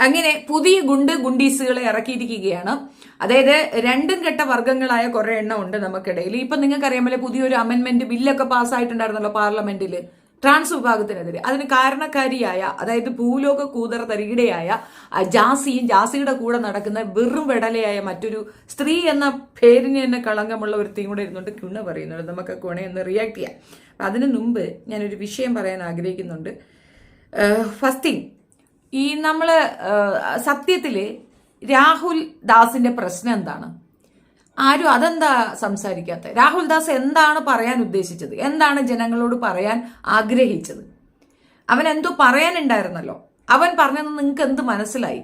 അങ്ങനെ പുതിയ ഗുണ്ടീസുകളെ ഇറക്കിയിരിക്കുകയാണ്. അതായത് രണ്ടും കെട്ട വർഗ്ഗങ്ങളായ കുറെ എണ്ണം ഉണ്ട് നമുക്കിടയിൽ. ഇപ്പൊ നിങ്ങൾക്ക് അറിയാമല്ലേ, പുതിയൊരു അമെന്റ്മെന്റ് ബില്ലൊക്കെ പാസ്സായിട്ടുണ്ടായിരുന്നല്ലോ പാർലമെന്റിൽ ട്രാൻസ് വിഭാഗത്തിനെതിരെ. അതിന് കാരണക്കാരിയായ, അതായത് ഭൂലോക കൂതറ തരികിടയായ ജാസിയുടെ കൂടെ നടക്കുന്ന വെറും വെടലയായ മറ്റൊരു സ്ത്രീ എന്ന പേരിന് തന്നെ കളങ്കമുള്ള ഒരു തീം കൂടെ ഇരുന്നുകൊണ്ട് കുണ പറയുന്നുണ്ട്. നമുക്ക് കുണയൊന്ന് റിയാക്ട് ചെയ്യാം. അതിനു മുമ്പ് ഞാനൊരു വിഷയം പറയാൻ ആഗ്രഹിക്കുന്നുണ്ട്. ഫസ്റ്റ് തിങ്, ഈ നമ്മള് സത്യത്തില് രാഹുൽ ദാസിന്റെ പ്രശ്നം എന്താണ്? ആരും അതെന്താ സംസാരിക്കാത്ത? രാഹുൽ ദാസ് എന്താണ് പറയാൻ ഉദ്ദേശിച്ചത്? എന്താണ് ജനങ്ങളോട് പറയാൻ ആഗ്രഹിച്ചത്? അവൻ എന്തോ പറയാനുണ്ടായിരുന്നല്ലോ. അവൻ പറഞ്ഞത് നിങ്ങൾക്ക് എന്ത് മനസ്സിലായി?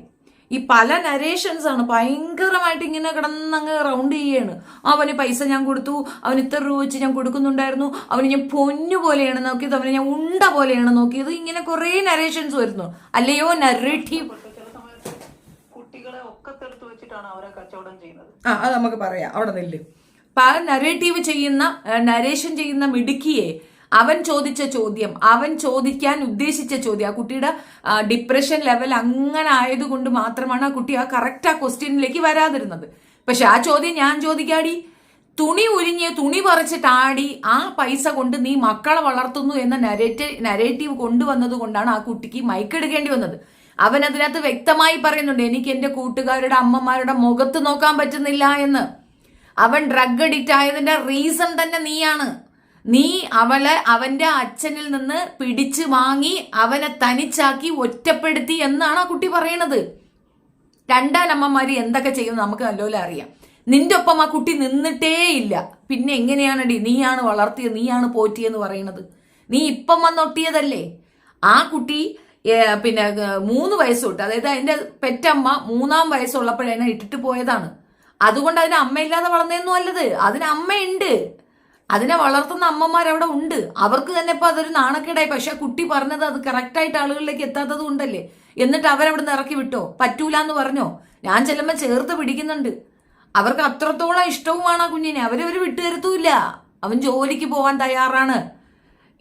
ഈ പല നരേഷൻസ് ആണ് ഭയങ്കരമായിട്ട് ഇങ്ങനെ കിടന്നങ്ങ് റൗണ്ട് ചെയ്യാണ്. അവന് പൈസ ഞാൻ കൊടുത്തു, അവന് ഇത്ര രൂപ വെച്ച് ഞാൻ കൊടുക്കുന്നുണ്ടായിരുന്നു, അവന് ഞാൻ പൊന്നു പോലെയാണ് നോക്കിയത്, അവന് ഞാൻ ഉണ്ട പോലെയാണ് നോക്കിയത്. ഇങ്ങനെ കുറെ നരേഷൻസ് വരുന്നു, അല്ലയോ നറേറ്റീവ്. അത് നമുക്ക് പറയാം, അവിടെ നില്ല്. നരേറ്റീവ് ചെയ്യുന്ന, നരേഷൻ ചെയ്യുന്ന മിടുക്കിയെ അവൻ ചോദിച്ച ചോദ്യം, അവൻ ചോദിക്കാൻ ഉദ്ദേശിച്ച ചോദ്യം, ആ കുട്ടിയുടെ ഡിപ്രഷൻ ലെവൽ അങ്ങനെ ആയതുകൊണ്ട് മാത്രമാണ് ആ കുട്ടി ആ കറക്റ്റ് ആ ക്വസ്റ്റ്യനിലേക്ക് വരാതിരുന്നത്. പക്ഷെ ആ ചോദ്യം ഞാൻ ചോദിക്കാടി, തുണി ഉരിഞ്ഞ് തുണി പറിച്ചിട്ടാടി ആ പൈസ കൊണ്ട് നീ മക്കളെ വളർത്തുന്നു എന്ന നരേറ്റീവ് കൊണ്ടുവന്നത് കൊണ്ടാണ് ആ കുട്ടിക്ക് മയക്കെടുക്കേണ്ടി വന്നത്. അവൻ അതിനകത്ത് വ്യക്തമായി പറയുന്നുണ്ട്, എനിക്ക് എന്റെ കൂട്ടുകാരുടെ അമ്മമാരുടെ മുഖത്ത് നോക്കാൻ പറ്റുന്നില്ല എന്ന്. അവൻ ഡ്രഗ് അഡിക്റ്റ് ആയതിന്റെ റീസൺ തന്നെ നീയാണ്. നീ അവളെ അവന്റെ അച്ഛനിൽ നിന്ന് പിടിച്ചു വാങ്ങി അവനെ തനിച്ചാക്കി ഒറ്റപ്പെടുത്തി എന്നാണ് ആ കുട്ടി പറയണത്. രണ്ടാനമ്മമാര് എന്തൊക്കെ ചെയ്യുന്നു നമുക്ക് നല്ലപോലെ അറിയാം. നിന്റെ ഒപ്പം ആ കുട്ടി നിന്നിട്ടേ ഇല്ല. പിന്നെ എങ്ങനെയാണടി നീയാണ് വളർത്തിയത്, നീയാണ് പോറ്റിയെന്ന് പറയണത്? നീ ഇപ്പം വന്നൊട്ടിയതല്ലേ? ആ കുട്ടി പിന്നെ 3 വയസ്സ് തൊട്ട്, അതായത് അതിന്റെ പെറ്റമ്മ 3-ാം വയസ്സുള്ളപ്പോഴതിനെ ഇട്ടിട്ട് പോയതാണ്. അതുകൊണ്ട് അതിന് അമ്മയില്ലാതെ വളർന്നതൊന്നും അല്ലത്. അതിന് അമ്മയുണ്ട്, അതിനെ വളർത്തുന്ന അമ്മമാരവിടെ ഉണ്ട്. അവർക്ക് തന്നെ ഇപ്പൊ അതൊരു നാണക്കേടായി. പക്ഷെ കുട്ടി പറഞ്ഞത് അത് കറക്റ്റായിട്ട് ആളുകളിലേക്ക് എത്താത്തത് കൊണ്ടല്ലേ. എന്നിട്ട് അവരവിടെ നിന്ന് ഇറക്കി വിട്ടോ? പറ്റൂല എന്ന് പറഞ്ഞോ? ഞാൻ ചെല്ലുമ്പോ ചേർത്ത് പിടിക്കുന്നുണ്ട്. അവർക്ക് അത്രത്തോളം ഇഷ്ടവുമാണ് ആ കുഞ്ഞിനെ. അവരവര് വിട്ടുതരുത്തുമില്ല. അവൻ ജോലിക്ക് പോകാൻ തയ്യാറാണ്.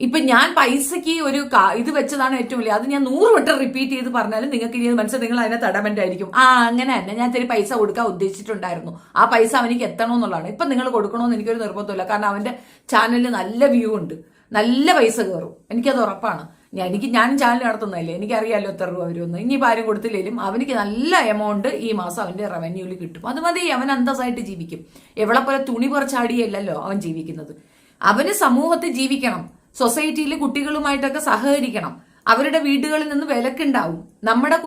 ഇപ്പൊ ഞാൻ പൈസക്ക് ഒരു ഇത് വെച്ചതാണ് ഏറ്റവും വലിയ. അത് ഞാൻ 100 വട്ടം റിപ്പീറ്റ് ചെയ്ത് പറഞ്ഞാലും നിങ്ങൾക്ക് ഇനി മനസ്സിൽ നിങ്ങൾ അതിനകത്ത് അഡമന്റ് ആയിരിക്കും. അങ്ങനെ തന്നെ ഞാൻ ഇത്തിരി പൈസ കൊടുക്കാൻ ഉദ്ദേശിച്ചിട്ടുണ്ടായിരുന്നു, ആ പൈസ അവനിക്ക് എത്തണമെന്നുള്ളതാണ്. ഇപ്പൊ നിങ്ങൾ കൊടുക്കണമെന്ന് എനിക്കൊരു നിർബന്ധമില്ല. കാരണം അവന്റെ ചാനലിൽ നല്ല വ്യൂ ഉണ്ട്, നല്ല പൈസ കയറും, എനിക്കത് ഉറപ്പാണ്. ഞാനും ചാനൽ നടത്തുന്നതല്ലേ, എനിക്കറിയാലോ എത്ര രൂപ വരുമെന്ന്. ഇനിയിപ്പോൾ ആരും കൊടുത്തില്ലെങ്കിലും അവനിക്ക് നല്ല എമൗണ്ട് ഈ മാസം അവന്റെ റവന്യൂവിൽ കിട്ടും. അത് മതി, അവൻ അന്തസ്സായിട്ട് ജീവിക്കും. എവളെ പോലെ തുണി പറിച്ചാടിയല്ലോ അവൻ ജീവിക്കുന്നത്. അവന് സമൂഹത്തിൽ ജീവിക്കണം, സൊസൈറ്റിയിൽ കുട്ടികളുമായിട്ടൊക്കെ സഹകരിക്കണം. അവരുടെ വീടുകളിൽ നിന്ന് വിലക്കുണ്ടാവും. നമ്മുടെ